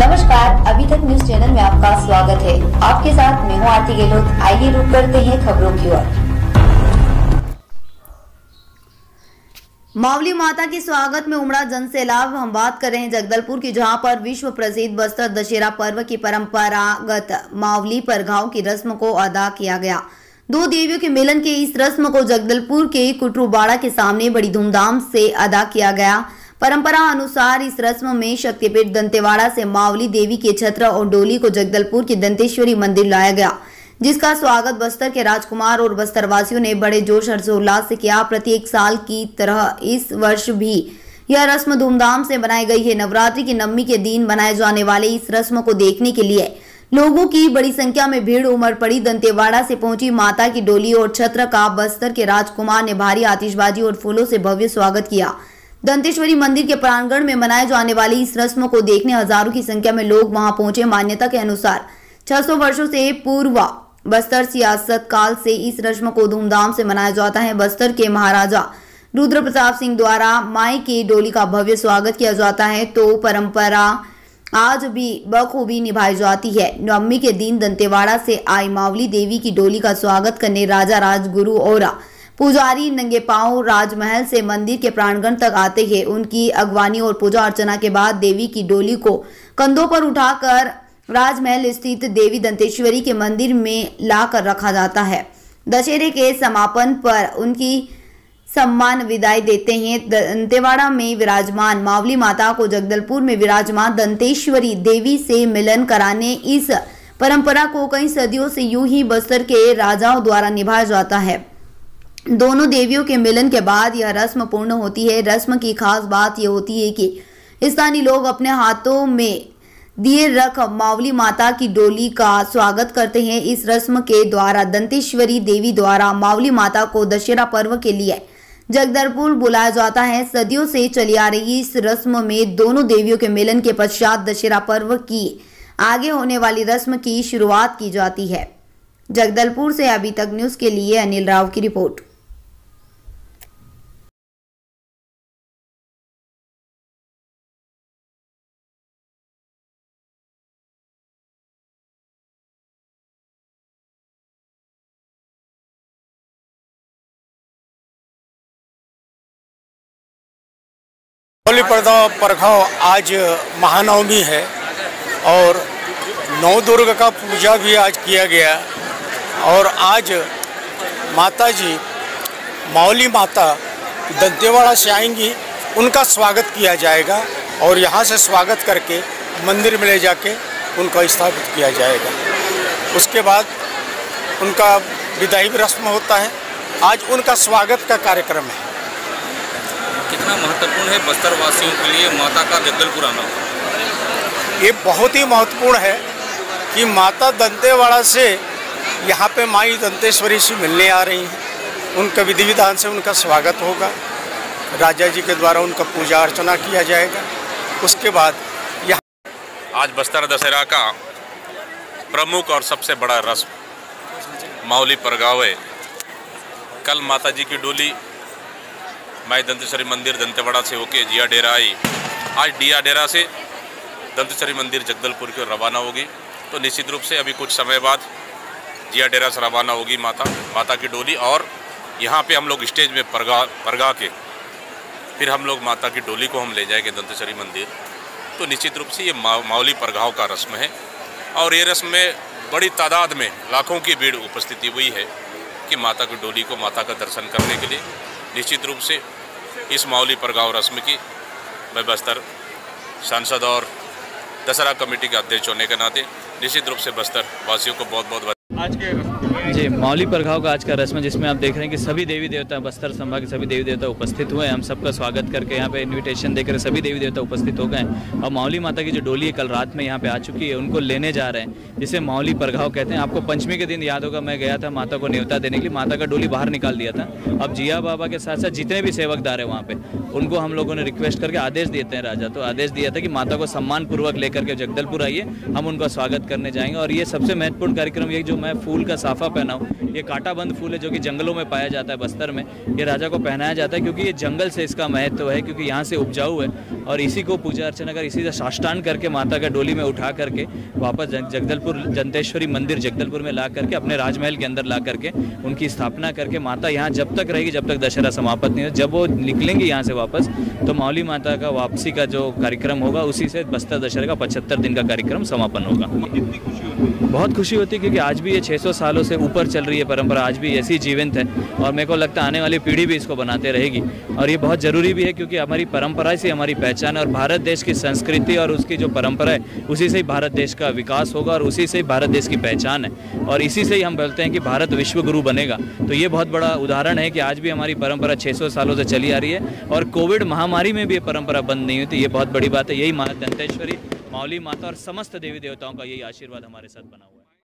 नमस्कार, अभी तक न्यूज चैनल में आपका स्वागत है। आपके साथ मैं हूँ आरती गहलोत। आइए रुक करते हैं खबरों की ओर। मावली माता के स्वागत में उमड़ा जन सैलाब। हम बात कर रहे हैं जगदलपुर की, जहां पर विश्व प्रसिद्ध बस्तर दशहरा पर्व की परंपरागत मावली परघाव की रस्म को अदा किया गया। दो देवियों के मिलन के इस रस्म को जगदलपुर के कुटरूबाड़ा के सामने बड़ी धूमधाम से अदा किया गया। परंपरा अनुसार इस रस्म में शक्तिपीठ दंतेवाड़ा से मावली देवी के छत्र और डोली को जगदलपुर के दंतेश्वरी मंदिर लाया गया, जिसका स्वागत बस्तर के राजकुमार और बस्तर वासियों ने बड़े जोश हर्षोल्लास से किया। प्रत्येक साल की तरह इस वर्ष भी यह रस्म धूमधाम से बनाई गई है। नवरात्रि की नवमी के दिन बनाए जाने वाले इस रस्म को देखने के लिए लोगों की बड़ी संख्या में भीड़ उमड़ पड़ी। दंतेवाड़ा से पहुंची माता की डोली और छत्र का बस्तर के राजकुमार ने भारी आतिशबाजी और फूलों से भव्य स्वागत किया। दंतेश्वरी मंदिर के प्रांगण में मनाए जाने वाली इस रस्म को देखने हजारों की संख्या में लोग वहां पहुंचे। मान्यता के अनुसार 600 वर्षों से पूर्व बस्तर सियासत काल से इस रस्म को धूमधाम से मनाया जाता है। बस्तर के महाराजा रुद्र प्रताप सिंह द्वारा माई की डोली का भव्य स्वागत किया जाता है, तो परंपरा आज भी बखूबी निभाई जाती है। नवमी के दिन दंतेवाड़ा से आई मावली देवी की डोली का स्वागत करने राजा राजगुरु और पुजारी नंगे पांव राजमहल से मंदिर के प्रांगण तक आते हैं। उनकी अगवानी और पूजा अर्चना के बाद देवी की डोली को कंधों पर उठाकर राजमहल स्थित देवी दंतेश्वरी के मंदिर में लाकर रखा जाता है। दशहरे के समापन पर उनकी सम्मान विदाई देते हैं। दंतेवाड़ा में विराजमान मावली माता को जगदलपुर में विराजमान दंतेश्वरी देवी से मिलन कराने इस परंपरा को कई सदियों से यूं ही बस्तर के राजाओं द्वारा निभाया जाता है। दोनों देवियों के मिलन के बाद यह रस्म पूर्ण होती है। रस्म की खास बात यह होती है कि स्थानीय लोग अपने हाथों में दिए रख मावली माता की डोली का स्वागत करते हैं। इस रस्म के द्वारा दंतेश्वरी देवी द्वारा मावली माता को दशहरा पर्व के लिए जगदलपुर बुलाया जाता है। सदियों से चली आ रही इस रस्म में दोनों देवियों के मिलन के पश्चात दशहरा पर्व की आगे होने वाली रस्म की शुरुआत की जाती है। जगदलपुर से अभी तक न्यूज के लिए अनिल राव की रिपोर्ट। मावली परघाव आज महानवमी है और नौ दुर्गा का पूजा भी आज किया गया और आज माता जी मावली माता दंतेवाड़ा से आएंगी, उनका स्वागत किया जाएगा और यहाँ से स्वागत करके मंदिर में ले जाके उनका स्थापित किया जाएगा। उसके बाद उनका विदाई रस्म होता है। आज उनका स्वागत का कार्यक्रम है। कितना महत्वपूर्ण है बस्तर वासियों के लिए माता का जगदलपुर आना? ये बहुत ही महत्वपूर्ण है कि माता दंतेवाड़ा से यहाँ पे माई दंतेश्वरी से मिलने आ रही हैं। उनका विधि विधान से उनका स्वागत होगा। राजा जी के द्वारा उनका पूजा अर्चना किया जाएगा। उसके बाद यहाँ आज बस्तर दशहरा का प्रमुख और सबसे बड़ा रस्म मावली परघाव है। कल माता जी की डोली माई दंतेश्वरी मंदिर दंतेवाड़ा से होके जिया डेरा आई। आज जिया डेरा से दंतेश्वरी मंदिर जगदलपुर की ओर रवाना होगी। तो निश्चित रूप से अभी कुछ समय बाद जिया डेरा से रवाना होगी माता की डोली और यहाँ पे हम लोग स्टेज में परगा के फिर हम लोग माता की डोली को हम ले जाएंगे दंतेश्वरी मंदिर। तो निश्चित रूप से ये मावली परघाव का रस्म है और ये रस्म में बड़ी तादाद में लाखों की भीड़ उपस्थिति हुई है कि माता की डोली को माता का दर्शन करने के लिए। निश्चित रूप से इस मावली परघाव रस्म की मैं बस्तर सांसद और दशहरा कमेटी के अध्यक्ष होने के नाते निश्चित रूप से बस्तर वासियों को बहुत बहुत आज के जी मावली परघाव का आज का रस्म, जिसमें आप देख रहे हैं कि सभी देवी देवता बस्तर संभाग के सभी देवी देवता उपस्थित हुए हैं। हम सबका स्वागत करके यहाँ पे इनविटेशन देकर सभी देवी देवता उपस्थित हो गए और मावली माता की जो डोली है कल रात में यहाँ पे आ चुकी है, उनको लेने जा रहे हैं, जिसे मावली परघाव कहते हैं। आपको पंचमी के दिन याद होगा, मैं गया था माता को न्योता देने के लिए, माता का डोली बाहर निकाल दिया था। अब जिया बाबा के साथ साथ जितने भी सेवकदार है वहाँ पे, उनको हम लोगों ने रिक्वेस्ट करके आदेश देते हैं राजा, तो आदेश दिया था कि माता को सम्मान पूर्वक लेकर के जगदलपुर आइए, हम उनका स्वागत करने जाएंगे। और ये सबसे महत्वपूर्ण कार्यक्रम ये जो मैं फूल का साफा पहना पहनाऊँ। ये कांटाबंद फूल है जो कि जंगलों में पाया जाता है बस्तर में। ये राजा को पहनाया जाता है क्योंकि ये जंगल से इसका महत्व है, क्योंकि यहाँ से उपजाऊ है और इसी को पूजा अर्चना कर, इसी से साष्टांग करके माता का डोली में उठा करके वापस जगदलपुर जंतेश्वरी मंदिर जगदलपुर में ला करके अपने राजमहल के अंदर ला करके उनकी स्थापना करके माता यहाँ जब तक रहेगी, जब तक दशहरा समाप्त नहीं हो। जब वो निकलेंगे यहाँ से वापस तो मौली माता का वापसी का जो कार्यक्रम होगा उसी से बस्तर दशहरे का 75 दिन का कार्यक्रम समापन होगा। बहुत खुशी होती है क्योंकि आज भी ये 600 सालों से ऊपर चल रही है परंपरा, आज भी ऐसी जीवंत है और मेरे को लगता है आने वाली पीढ़ी भी इसको बनाते रहेगी। और ये बहुत ज़रूरी भी है क्योंकि हमारी परंपरा से हमारी पहचान है और भारत देश की संस्कृति और उसकी जो परंपरा है उसी से ही भारत देश का विकास होगा और उसी से ही भारत देश की पहचान है और इसी से ही हम बोलते हैं कि भारत विश्व गुरु बनेगा। तो ये बहुत बड़ा उदाहरण है कि आज भी हमारी परंपरा 600 सालों से चली आ रही है और कोविड महामारी में भी ये परंपरा बंद नहीं हुई थी। ये बहुत बड़ी बात है। यही माँ दंतेश्वरी, मौली माता और समस्त देवी देवताओं का यही आशीर्वाद हमारे साथ बना हुआ है।